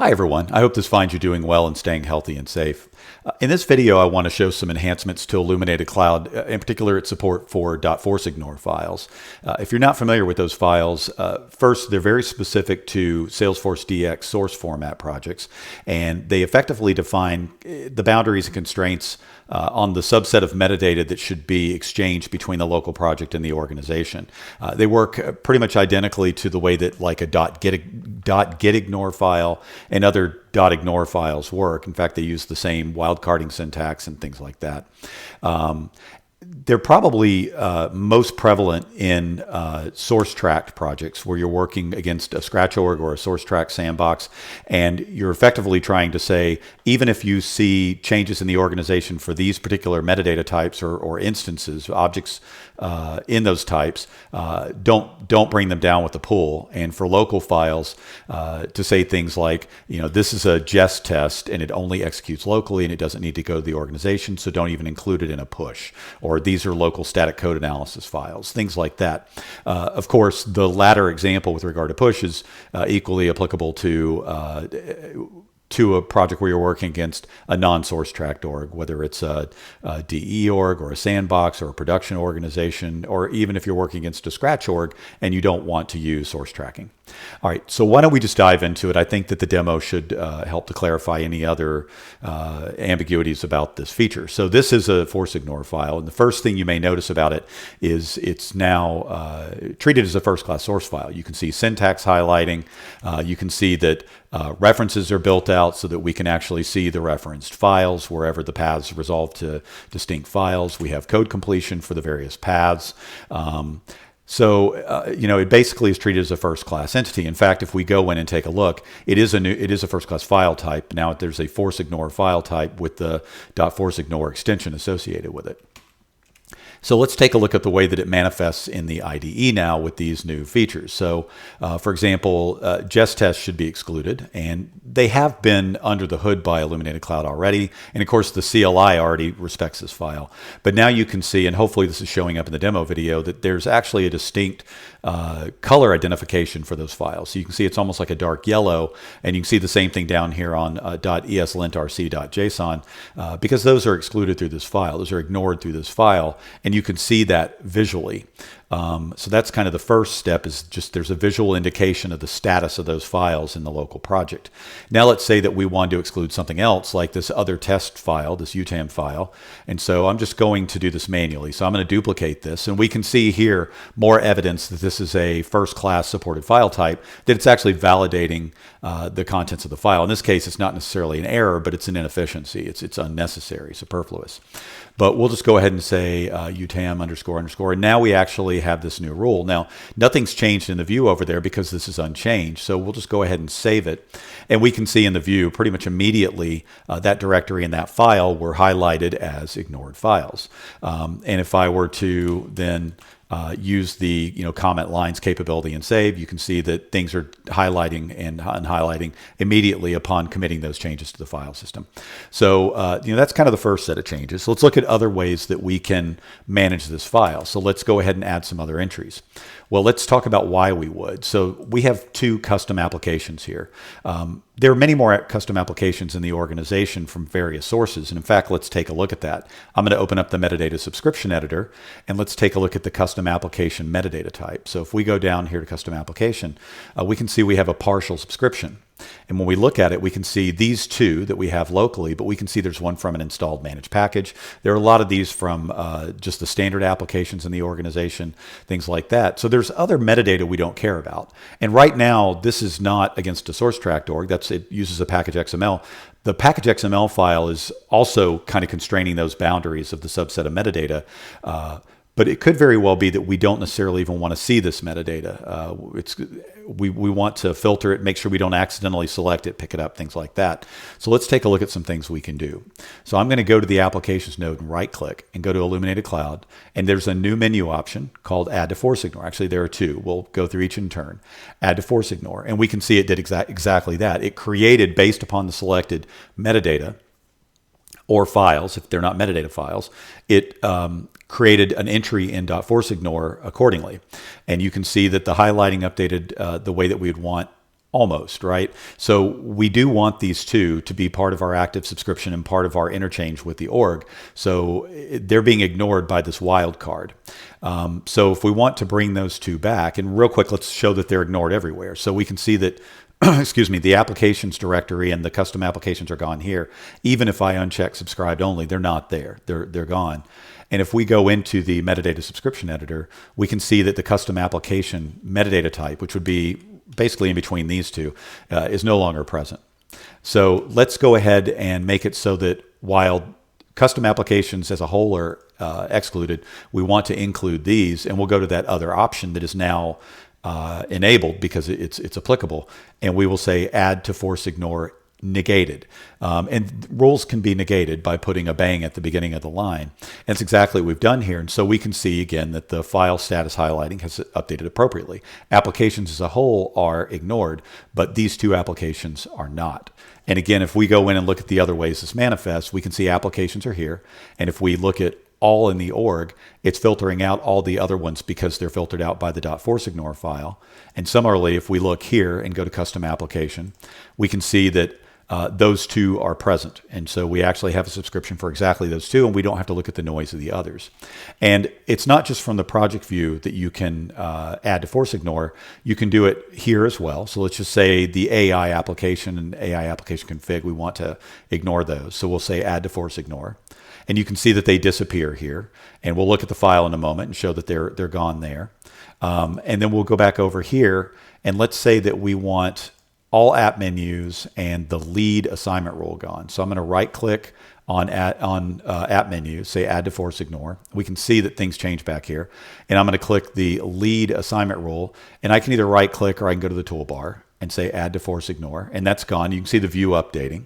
Hi everyone, I hope this finds you doing well and staying healthy and safe. In this video I want to show some enhancements to Illuminated Cloud, in particular its support for .forceignore files. If you're not familiar with those files, first they're very specific to Salesforce DX source format projects, and they effectively define the boundaries and constraints on the subset of metadata that should be exchanged between the local project and the organization. They work pretty much identically to the way that like a .getignore file and other .ignore files work. In fact, they use the same wildcarding syntax and things like that. They're probably most prevalent in source tracked projects where you're working against a scratch org or a source track sandbox, and you're effectively trying to say, even if you see changes in the organization for these particular metadata types or instances, objects in those types, don't bring them down with the pool. And for local files, to say things like, this is a jest test and it only executes locally and it doesn't need to go to the organization, so don't even include it in a push. Or these are local static code analysis files, things like that. Of course, the latter example with regard to push is equally applicable to a project where you're working against a non-source tracked org, whether it's a DE org or a sandbox or a production organization, or even if you're working against a scratch org and you don't want to use source tracking. All right, so why don't we just dive into it? I think that the demo should help to clarify any other ambiguities about this feature. So this is a forceignore file, and the first thing you may notice about it is it's now treated as a first-class source file. You can see syntax highlighting. You can see that references are built out so that we can actually see the referenced files wherever the paths resolve to distinct files. We have code completion for the various paths. It basically is treated as a first-class entity. In fact, if we go in and take a look, it is a first-class file type. Now there's a forceignore file type with the .forceignore extension associated with it. So let's take a look at the way that it manifests in the IDE now with these new features. So, for example, jest tests should be excluded, and they have been under the hood by Illuminated Cloud already. And of course, the CLI already respects this file. But now you can see, and hopefully this is showing up in the demo video, that there's actually a distinct color identification for those files. So you can see it's almost like a dark yellow, and you can see the same thing down here on .eslintrc.json because those are excluded through this file. Those are ignored through this file, and you can see that visually. So that's kind of the first step, is just there's a visual indication of the status of those files in the local project. Now let's say that we want to exclude something else, like this other test file, this UTAM file. And so I'm just going to do this manually. So I'm going to duplicate this, and we can see here more evidence that this is a first-class supported file type, that it's actually validating the contents of the file. In this case, it's not necessarily an error, but it's an inefficiency. It's unnecessary, superfluous. But we'll just go ahead and say UTAM __, and now we actually have this new rule. Now, nothing's changed in the view over there because this is unchanged, so we'll just go ahead and save it. And we can see in the view pretty much immediately that directory and that file were highlighted as ignored files. And if I were to then use the comment lines capability and save, you can see that things are highlighting and unhighlighting immediately upon committing those changes to the file system. So that's kind of the first set of changes. So let's look at other ways that we can manage this file. So let's go ahead and add some other entries. Well, let's talk about why we would. So we have two custom applications here. There are many more custom applications in the organization from various sources. And in fact, let's take a look at that. I'm going to open up the metadata subscription editor, and let's take a look at the custom application metadata type. So if we go down here to custom application, we can see we have a partial subscription. And when we look at it, we can see these two that we have locally, but we can see there's one from an installed managed package. There are a lot of these from just the standard applications in the organization, things like that. So there's other metadata we don't care about. And right now, this is not against a source tracked org. It uses a package XML. The package XML file is also kind of constraining those boundaries of the subset of metadata. But it could very well be that we don't necessarily even want to see this metadata. We want to filter it, make sure we don't accidentally select it, pick it up, things like that. So let's take a look at some things we can do. So I'm going to go to the Applications node and right-click and go to Illuminated Cloud. And there's a new menu option called Add to forceignore. Actually, there are two. We'll go through each in turn. Add to forceignore. And we can see it did exactly that. It created, based upon the selected metadata, or files, if they're not metadata files, it created an entry in .forceignore accordingly. And you can see that the highlighting updated the way that we would want almost, right? So we do want these two to be part of our active subscription and part of our interchange with the org. So they're being ignored by this wild card. So if we want to bring those two back, and real quick, let's show that they're ignored everywhere. So we can see that, excuse me, the applications directory and the custom applications are gone here. Even if I uncheck subscribed only, they're not there. They're gone. And if we go into the metadata subscription editor, we can see that the custom application metadata type, which would be basically in between these two, is no longer present. So let's go ahead and make it so that while custom applications as a whole are excluded, we want to include these, and we'll go to that other option that is now enabled because it's applicable, and we will say add to forceignore negated. And rules can be negated by putting a bang at the beginning of the line. And that's exactly what we've done here. And so we can see again that the file status highlighting has updated appropriately. Applications as a whole are ignored, but these two applications are not. And again, if we go in and look at the other ways this manifests, we can see applications are here. And if we look at all in the org, it's filtering out all the other ones because they're filtered out by the .forceignore file. And similarly, if we look here and go to custom application, we can see that those two are present. And so we actually have a subscription for exactly those two, and we don't have to look at the noise of the others. And it's not just from the project view that you can add to forceignore. You can do it here as well. So let's just say the AI application and AI application config, we want to ignore those. So we'll say add to forceignore. And you can see that they disappear here. And we'll look at the file in a moment and show that they're gone there. And then we'll go back over here, and let's say that we want all app menus and the lead assignment rule gone. So I'm going to right click on app menu, say add to forceignore. We can see that things change back here. And I'm going to click the lead assignment rule, and I can either right click or I can go to the toolbar and say add to forceignore, and that's gone. You can see the view updating.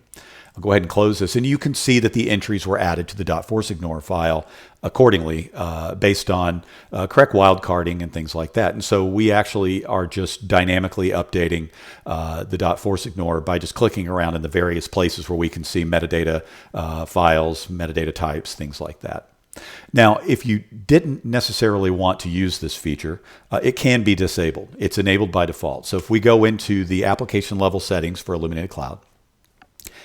I'll go ahead and close this, and you can see that the entries were added to the .forceignore file accordingly based on correct wildcarding and things like that. And so we actually are just dynamically updating the .forceignore by just clicking around in the various places where we can see metadata files, metadata types, things like that. Now, if you didn't necessarily want to use this feature, it can be disabled. It's enabled by default. So if we go into the application level settings for Illuminated Cloud,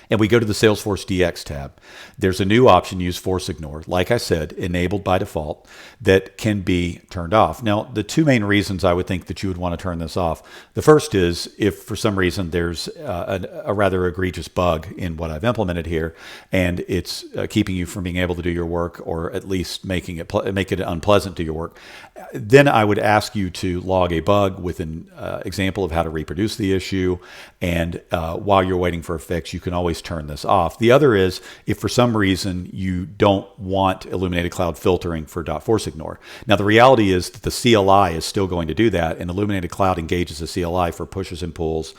and we go to the Salesforce DX tab, there's a new option, use forceignore, like I said, enabled by default, that can be turned off. Now, the two main reasons I would think that you would want to turn this off. The first is if for some reason there's a rather egregious bug in what I've implemented here, and it's keeping you from being able to do your work, or at least make it unpleasant to your work, then I would ask you to log a bug with an example of how to reproduce the issue. And while you're waiting for a fix, you can always turn this off. The other is if for some reason you don't want Illuminated Cloud filtering for .forceignore. Now the reality is that the CLI is still going to do that, and Illuminated Cloud engages the CLI for pushes and pulls.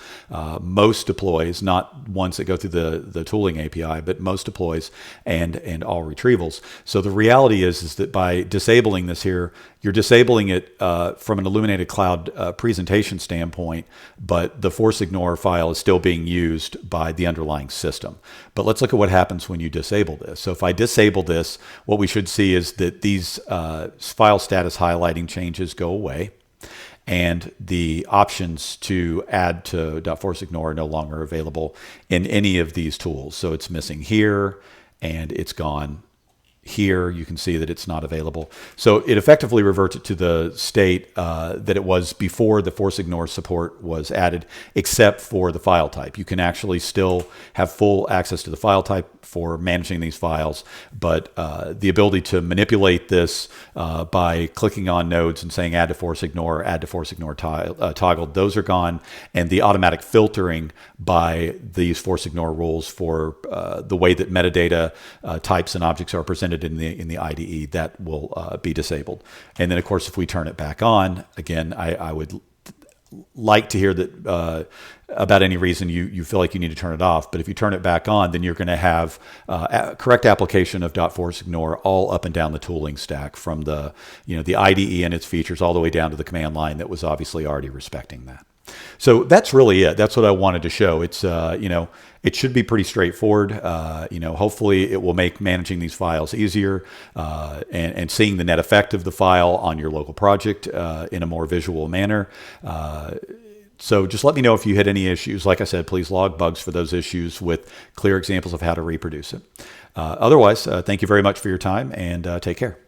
Most deploys, not ones that go through the tooling API, but most deploys and all retrievals. So the reality is that by disabling this here, you're disabling it from an Illuminated Cloud presentation standpoint, but the forceignore file is still being used by the underlying system. But let's look at what happens when you disable this. So if I disable this, what we should see is that these file status highlighting changes go away, and the options to add to .forceignore are no longer available in any of these tools. So it's missing here, and it's gone here. You can see that it's not available. So it effectively reverts it to the state that it was before the forceignore support was added, except for the file type. You can actually still have full access to the file type for managing these files, but the ability to manipulate this by clicking on nodes and saying add to forceignore toggled, those are gone. And the automatic filtering by these forceignore rules for the way that metadata types and objects are presented in the IDE, that will be disabled. And then, of course, if we turn it back on, again, I would like to hear that about any reason you feel like you need to turn it off. But if you turn it back on, then you're going to have correct application of .forceignore all up and down the tooling stack, from the the IDE and its features all the way down to the command line that was obviously already respecting that. So that's really it. That's what I wanted to show. It's it should be pretty straightforward. Hopefully it will make managing these files easier and seeing the net effect of the file on your local project in a more visual manner. So just let me know if you hit any issues. Like I said, please log bugs for those issues with clear examples of how to reproduce it. Otherwise, thank you very much for your time, and take care.